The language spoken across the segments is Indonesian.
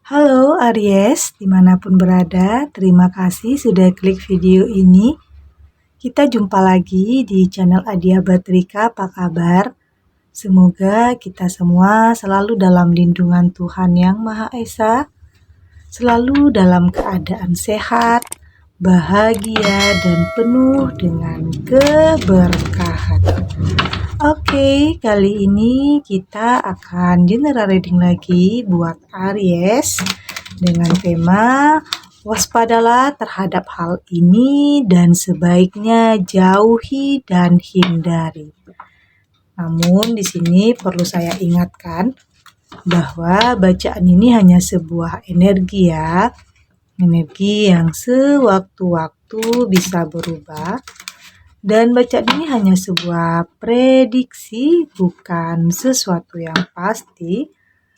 Halo Aries, dimanapun berada, terima kasih sudah klik video ini. Kita jumpa lagi di channel Adia Batrika, apa kabar? Semoga kita semua selalu dalam lindungan Tuhan Yang Maha Esa, selalu dalam keadaan sehat, bahagia, dan penuh dengan keberkahan. Oke, kali ini kita akan general reading lagi buat Aries dengan tema waspadalah terhadap hal ini dan sebaiknya jauhi dan hindari. Namun di sini perlu saya ingatkan bahwa bacaan ini hanya sebuah energi ya. Energi yang sewaktu-waktu bisa berubah. Dan bacaan ini hanya sebuah prediksi, bukan sesuatu yang pasti,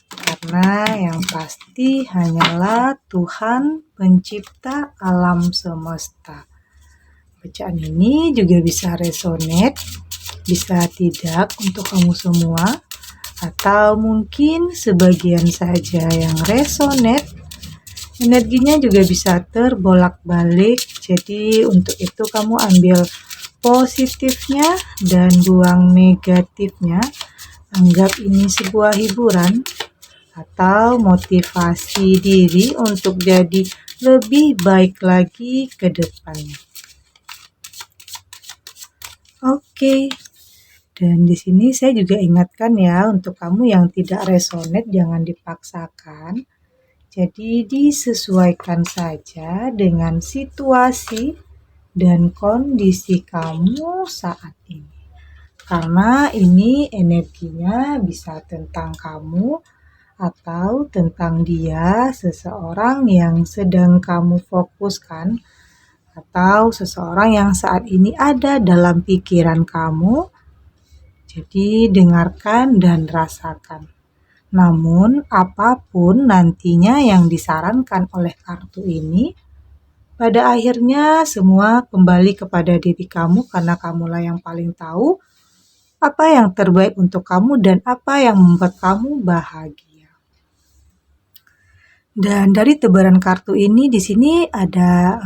karena yang pasti hanyalah Tuhan pencipta alam semesta. Bacaan ini juga bisa resonate, bisa tidak untuk kamu semua, atau mungkin sebagian saja yang resonate. Energinya juga bisa terbolak-balik, jadi untuk itu kamu ambil positifnya dan buang negatifnya. Anggap ini sebuah hiburan atau motivasi diri untuk jadi lebih baik lagi ke depannya. Oke. Dan di sini saya juga ingatkan ya, untuk kamu yang tidak resonate jangan dipaksakan. Jadi disesuaikan saja dengan situasi dan kondisi kamu saat ini. Karena ini energinya bisa tentang kamu atau tentang dia, seseorang yang sedang kamu fokuskan atau seseorang yang saat ini ada dalam pikiran kamu. Jadi dengarkan dan rasakan. Namun apapun nantinya yang disarankan oleh kartu ini, pada akhirnya semua kembali kepada diri kamu karena kamulah yang paling tahu apa yang terbaik untuk kamu dan apa yang membuat kamu bahagia. Dan dari tebaran kartu ini di sini ada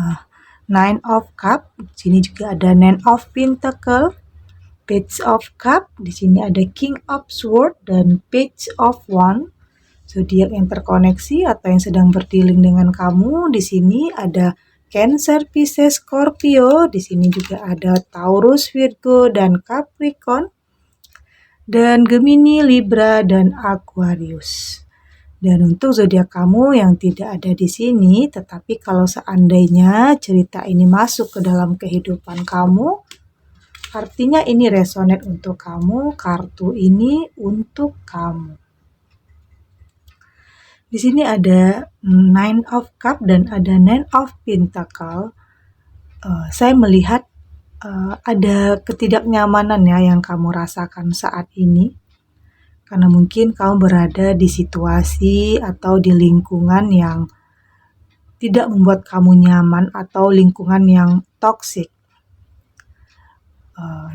Nine of Cup, di sini juga ada Nine of Pentacle, Page of Cup, di sini ada King of Sword dan Page of Wand. Zodiak yang terkoneksi atau yang sedang berdealing dengan kamu, di sini ada Cancer, Pisces, Scorpio, di sini juga ada Taurus, Virgo, dan Capricorn, dan Gemini, Libra, dan Aquarius. Dan untuk zodiak kamu yang tidak ada di sini, tetapi kalau seandainya cerita ini masuk ke dalam kehidupan kamu, artinya ini resonate untuk kamu, kartu ini untuk kamu. Di sini ada Nine of Cup dan ada Nine of Pentacle. Saya melihat ada ketidaknyamanan ya yang kamu rasakan saat ini. Karena mungkin kamu berada di situasi atau di lingkungan yang tidak membuat kamu nyaman atau lingkungan yang toksik.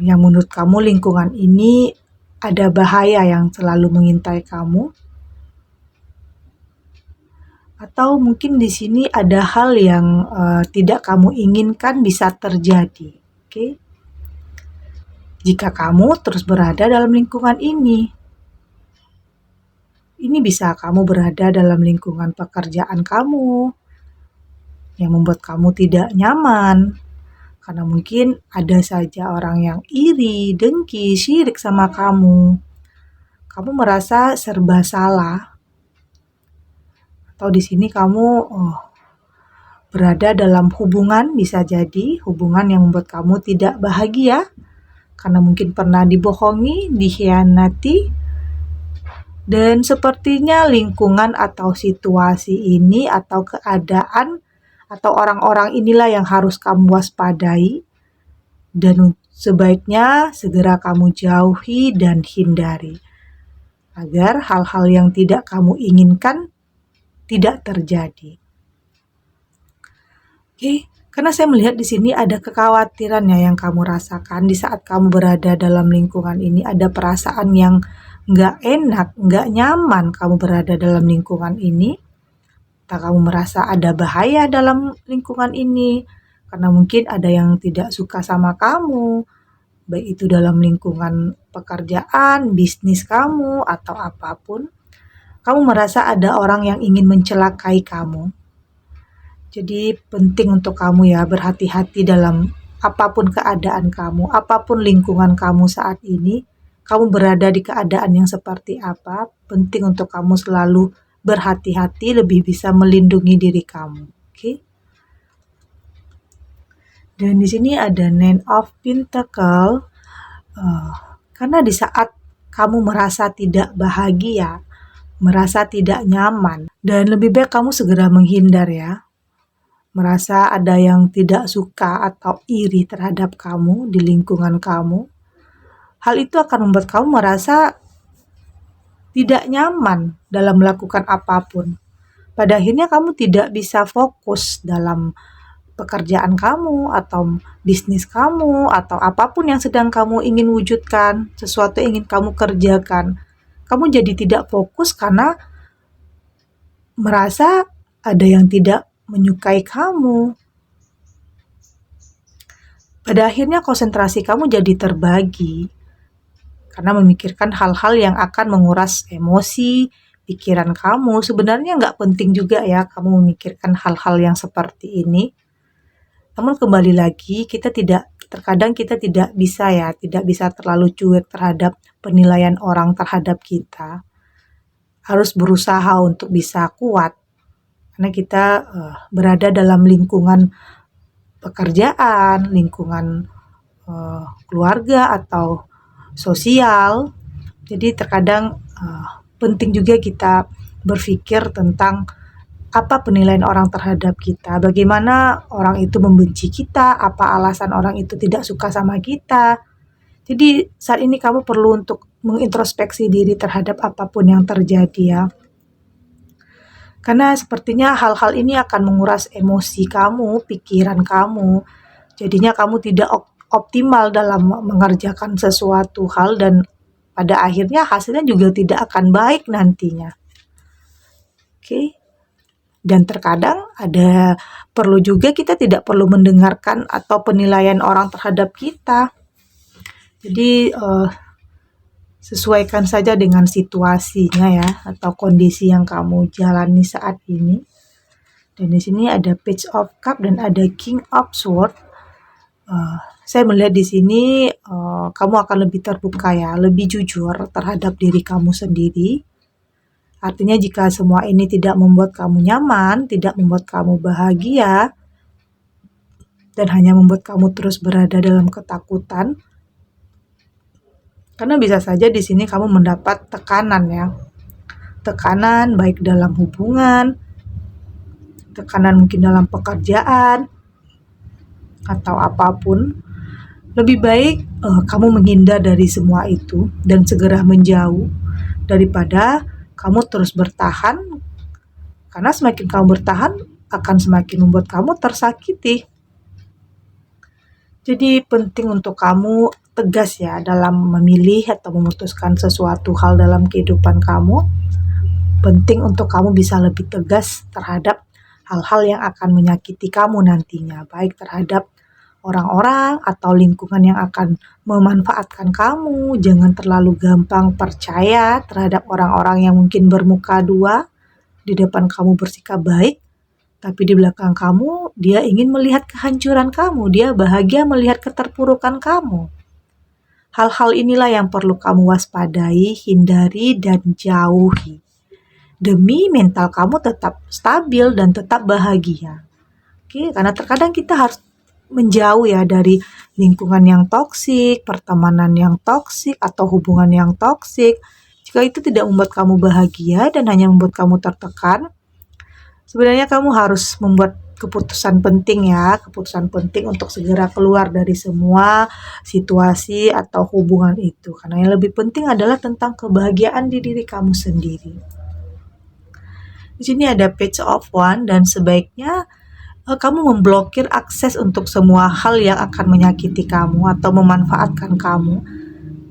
Yang menurut kamu lingkungan ini ada bahaya yang selalu mengintai kamu. Atau mungkin di sini ada hal yang tidak kamu inginkan bisa terjadi. Oke? Jika kamu terus berada dalam lingkungan ini bisa kamu berada dalam lingkungan pekerjaan kamu yang membuat kamu tidak nyaman. Karena mungkin ada saja orang yang iri, dengki, syirik sama kamu. Kamu merasa serba salah. Atau di sini kamu berada dalam hubungan, bisa jadi hubungan yang membuat kamu tidak bahagia karena mungkin pernah dibohongi, dikhianati, dan sepertinya lingkungan atau situasi ini atau keadaan atau orang-orang inilah yang harus kamu waspadai dan sebaiknya segera kamu jauhi dan hindari agar hal-hal yang tidak kamu inginkan tidak terjadi. Oke, karena saya melihat di sini ada kekhawatiran ya yang kamu rasakan di saat kamu berada dalam lingkungan ini, ada perasaan yang nggak enak, nggak nyaman kamu berada dalam lingkungan ini. Entah kamu merasa ada bahaya dalam lingkungan ini, karena mungkin ada yang tidak suka sama kamu, baik itu dalam lingkungan pekerjaan, bisnis kamu, atau apapun. Kamu merasa ada orang yang ingin mencelakai kamu. Jadi penting untuk kamu ya berhati-hati dalam apapun keadaan kamu, apapun lingkungan kamu saat ini. Kamu berada di keadaan yang seperti apa, penting untuk kamu selalu berhati-hati, lebih bisa melindungi diri kamu. Oke? Dan di sini ada Nine of Pentacle. Karena di saat kamu merasa tidak bahagia, merasa tidak nyaman, dan lebih baik kamu segera menghindar ya. Merasa ada yang tidak suka atau iri terhadap kamu di lingkungan kamu. Hal itu akan membuat kamu merasa tidak nyaman dalam melakukan apapun. Pada akhirnya kamu tidak bisa fokus dalam pekerjaan kamu atau bisnis kamu atau apapun yang sedang kamu ingin wujudkan, sesuatu yang ingin kamu kerjakan. Kamu jadi tidak fokus karena merasa ada yang tidak menyukai kamu. Pada akhirnya konsentrasi kamu jadi terbagi karena memikirkan hal-hal yang akan menguras emosi, pikiran kamu. Sebenarnya nggak penting juga ya kamu memikirkan hal-hal yang seperti ini. Namun kembali lagi terkadang kita tidak bisa terlalu cuek terhadap penilaian orang terhadap kita. Harus berusaha untuk bisa kuat karena kita berada dalam lingkungan pekerjaan, lingkungan keluarga atau sosial. Jadi terkadang penting juga kita berpikir tentang apa penilaian orang terhadap kita, bagaimana orang itu membenci kita, apa alasan orang itu tidak suka sama kita. Jadi saat ini kamu perlu untuk mengintrospeksi diri terhadap apapun yang terjadi ya. Karena sepertinya hal-hal ini akan menguras emosi kamu, pikiran kamu. Jadinya kamu tidak optimal dalam mengerjakan sesuatu hal dan pada akhirnya hasilnya juga tidak akan baik nantinya. Oke. Dan terkadang perlu juga kita tidak perlu mendengarkan atau penilaian orang terhadap kita. Jadi sesuaikan saja dengan situasinya ya atau kondisi yang kamu jalani saat ini. Dan di sini ada Page of Cup dan ada King of Sword. Saya melihat di sini kamu akan lebih terbuka ya, lebih jujur terhadap diri kamu sendiri. Artinya jika semua ini tidak membuat kamu nyaman, tidak membuat kamu bahagia, dan hanya membuat kamu terus berada dalam ketakutan, karena bisa saja di sini kamu mendapat tekanan ya. Tekanan baik dalam hubungan, tekanan mungkin dalam pekerjaan, atau apapun. Lebih baik kamu menghindar dari semua itu dan segera menjauh daripada kamu terus bertahan. Karena semakin kamu bertahan akan semakin membuat kamu tersakiti. Jadi penting untuk kamu tegas ya dalam memilih atau memutuskan sesuatu hal dalam kehidupan kamu. Penting untuk kamu bisa lebih tegas terhadap hal-hal yang akan menyakiti kamu nantinya, baik terhadap orang-orang atau lingkungan yang akan memanfaatkan kamu. Jangan terlalu gampang percaya terhadap orang-orang yang mungkin bermuka dua. Di depan kamu bersikap baik, tapi di belakang kamu dia ingin melihat kehancuran kamu, dia bahagia melihat keterpurukan kamu. Hal-hal inilah yang perlu kamu waspadai, hindari, dan jauhi. Demi mental kamu tetap stabil dan tetap bahagia. Oke, karena terkadang kita harus menjauh ya dari lingkungan yang toksik, pertemanan yang toksik, atau hubungan yang toksik. Jika itu tidak membuat kamu bahagia dan hanya membuat kamu tertekan, sebenarnya kamu harus membuat keputusan penting untuk segera keluar dari semua situasi atau hubungan itu. Karena yang lebih penting adalah tentang kebahagiaan di diri kamu sendiri. Di sini ada Page of Wands dan sebaiknya kamu memblokir akses untuk semua hal yang akan menyakiti kamu atau memanfaatkan kamu.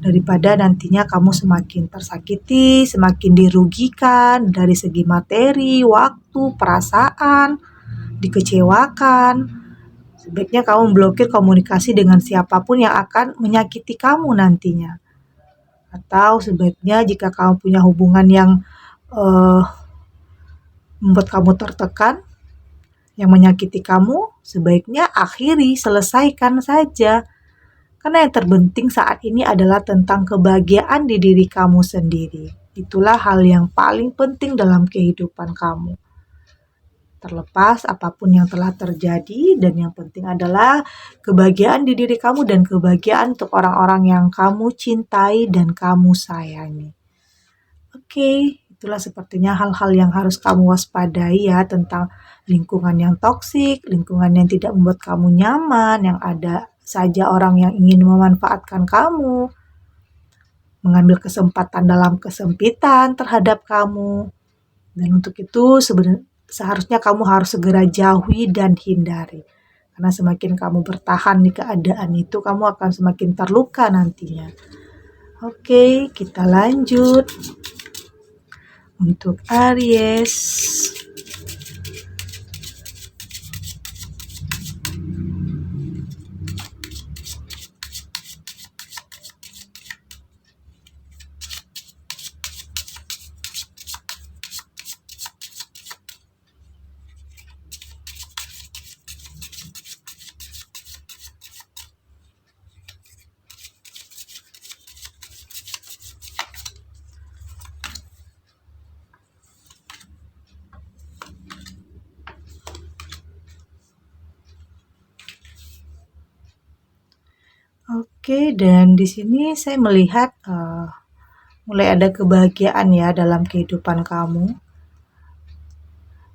daripada nantinya kamu semakin tersakiti, semakin dirugikan dari segi materi, waktu, perasaan, dikecewakan. Sebaiknya kamu blokir komunikasi dengan siapapun yang akan menyakiti kamu nantinya. Atau sebaiknya jika kamu punya hubungan yang membuat kamu tertekan, yang menyakiti kamu, sebaiknya akhiri, selesaikan saja. Karena yang terpenting saat ini adalah tentang kebahagiaan di diri kamu sendiri. Itulah hal yang paling penting dalam kehidupan kamu. Terlepas apapun yang telah terjadi, dan yang penting adalah kebahagiaan di diri kamu dan kebahagiaan untuk orang-orang yang kamu cintai dan kamu sayangi. Oke, itulah sepertinya hal-hal yang harus kamu waspadai ya tentang lingkungan yang toksik, lingkungan yang tidak membuat kamu nyaman, yang ada saja orang yang ingin memanfaatkan kamu, mengambil kesempatan dalam kesempitan terhadap kamu. Dan untuk itu seharusnya kamu harus segera jauhi dan hindari. Karena semakin kamu bertahan di keadaan itu, kamu akan semakin terluka nantinya. Oke, kita lanjut. Untuk Aries. Oke, dan di sini saya melihat mulai ada kebahagiaan ya dalam kehidupan kamu.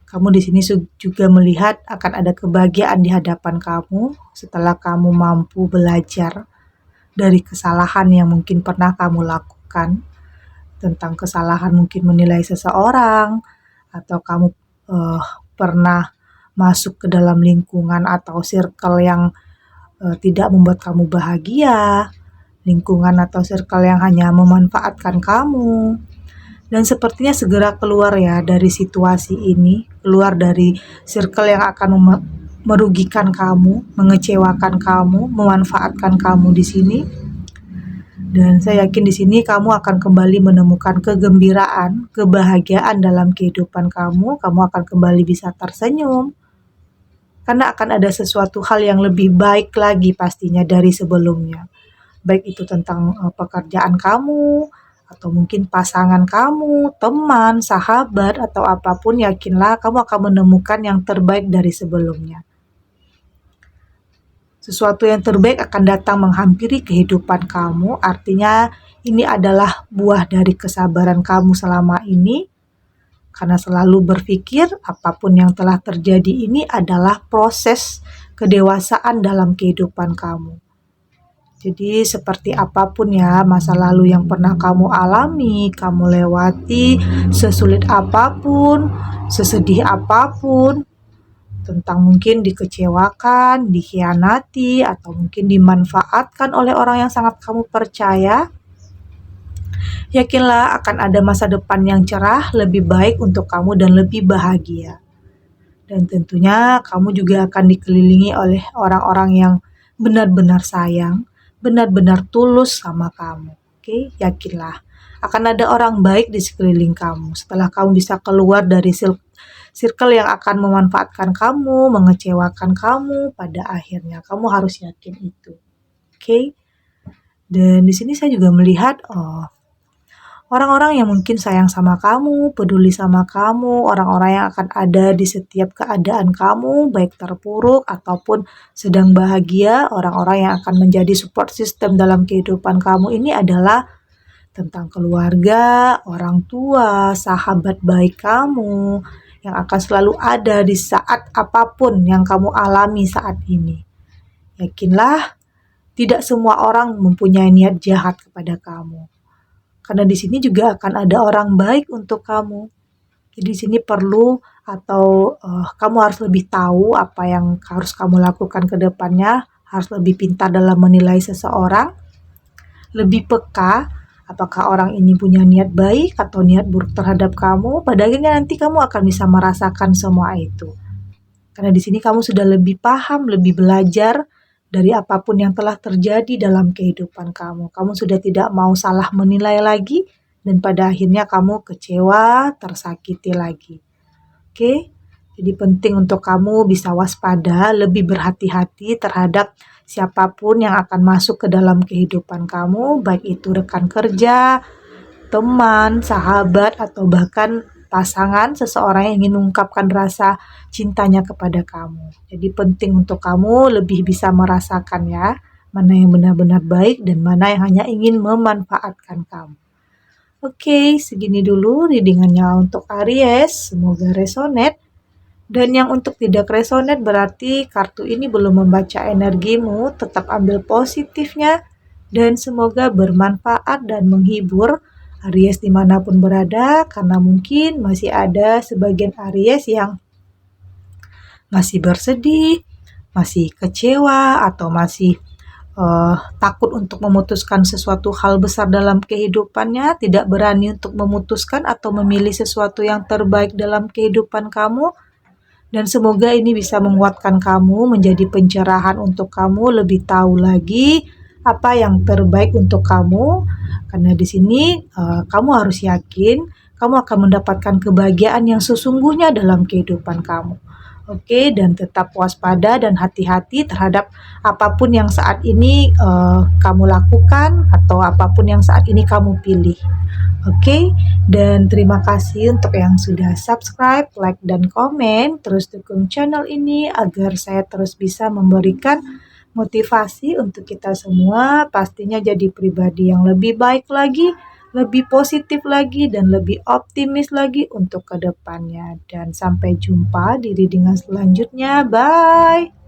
Kamu di sini juga melihat akan ada kebahagiaan di hadapan kamu setelah kamu mampu belajar dari kesalahan yang mungkin pernah kamu lakukan, tentang kesalahan mungkin menilai seseorang, atau kamu pernah masuk ke dalam lingkungan atau circle yang tidak membuat kamu bahagia, lingkungan atau circle yang hanya memanfaatkan kamu. Dan sepertinya segera keluar ya dari situasi ini, keluar dari circle yang akan merugikan kamu, mengecewakan kamu, memanfaatkan kamu di sini. Dan saya yakin di sini kamu akan kembali menemukan kegembiraan, kebahagiaan dalam kehidupan kamu. Kamu akan kembali bisa tersenyum, karena akan ada sesuatu hal yang lebih baik lagi pastinya dari sebelumnya. Baik itu tentang pekerjaan kamu, atau mungkin pasangan kamu, teman, sahabat, atau apapun, yakinlah kamu akan menemukan yang terbaik dari sebelumnya. Sesuatu yang terbaik akan datang menghampiri kehidupan kamu, artinya ini adalah buah dari kesabaran kamu selama ini, karena selalu berpikir apapun yang telah terjadi ini adalah proses kedewasaan dalam kehidupan kamu. Jadi seperti apapun ya masa lalu yang pernah kamu alami, kamu lewati, sesulit apapun, sesedih apapun, tentang mungkin dikecewakan, dikhianati, atau mungkin dimanfaatkan oleh orang yang sangat kamu percaya, yakinlah akan ada masa depan yang cerah, lebih baik untuk kamu dan lebih bahagia. Dan tentunya kamu juga akan dikelilingi oleh orang-orang yang benar-benar sayang, benar-benar tulus sama kamu. Oke, yakinlah akan ada orang baik di sekeliling kamu setelah kamu bisa keluar dari circle yang akan memanfaatkan kamu, mengecewakan kamu pada akhirnya. Kamu harus yakin itu. Oke. Dan di sini saya juga melihat orang-orang yang mungkin sayang sama kamu, peduli sama kamu, orang-orang yang akan ada di setiap keadaan kamu, baik terpuruk ataupun sedang bahagia, orang-orang yang akan menjadi support system dalam kehidupan kamu ini adalah tentang keluarga, orang tua, sahabat baik kamu, yang akan selalu ada di saat apapun yang kamu alami saat ini. Yakinlah, tidak semua orang mempunyai niat jahat kepada kamu. Karena di sini juga akan ada orang baik untuk kamu. Jadi di sini perlu atau kamu harus lebih tahu apa yang harus kamu lakukan ke depannya, harus lebih pintar dalam menilai seseorang. lebih peka apakah orang ini punya niat baik atau niat buruk terhadap kamu. Pada akhirnya nanti kamu akan bisa merasakan semua itu. Karena di sini kamu sudah lebih paham, lebih belajar dari apapun yang telah terjadi dalam kehidupan kamu. Kamu sudah tidak mau salah menilai lagi dan pada akhirnya kamu kecewa, tersakiti lagi. Oke? Jadi penting untuk kamu bisa waspada, lebih berhati-hati terhadap siapapun yang akan masuk ke dalam kehidupan kamu, baik itu rekan kerja, teman, sahabat, atau bahkan pasangan, seseorang yang ingin mengungkapkan rasa cintanya kepada kamu. Jadi penting untuk kamu lebih bisa merasakan ya, mana yang benar-benar baik dan mana yang hanya ingin memanfaatkan kamu. Oke, segini dulu readingannya untuk Aries, semoga resonate. Dan yang untuk tidak resonate berarti kartu ini belum membaca energimu, tetap ambil positifnya dan semoga bermanfaat dan menghibur Aries dimanapun berada, karena mungkin masih ada sebagian Aries yang masih bersedih, masih kecewa, atau masih takut untuk memutuskan sesuatu hal besar dalam kehidupannya, tidak berani untuk memutuskan atau memilih sesuatu yang terbaik dalam kehidupan kamu. Dan semoga ini bisa menguatkan kamu, menjadi pencerahan untuk kamu lebih tahu lagi apa yang terbaik untuk kamu. Karena di sini kamu harus yakin kamu akan mendapatkan kebahagiaan yang sesungguhnya dalam kehidupan kamu. Oke, dan tetap waspada dan hati-hati terhadap apapun yang saat ini kamu lakukan atau apapun yang saat ini kamu pilih. Oke, dan terima kasih untuk yang sudah subscribe, like, dan komen. Terus dukung channel ini agar saya terus bisa memberikan motivasi untuk kita semua. Pastinya jadi pribadi yang lebih baik lagi, lebih positif lagi, dan lebih optimis lagi untuk kedepannya. Dan sampai jumpa di readingan selanjutnya. Bye!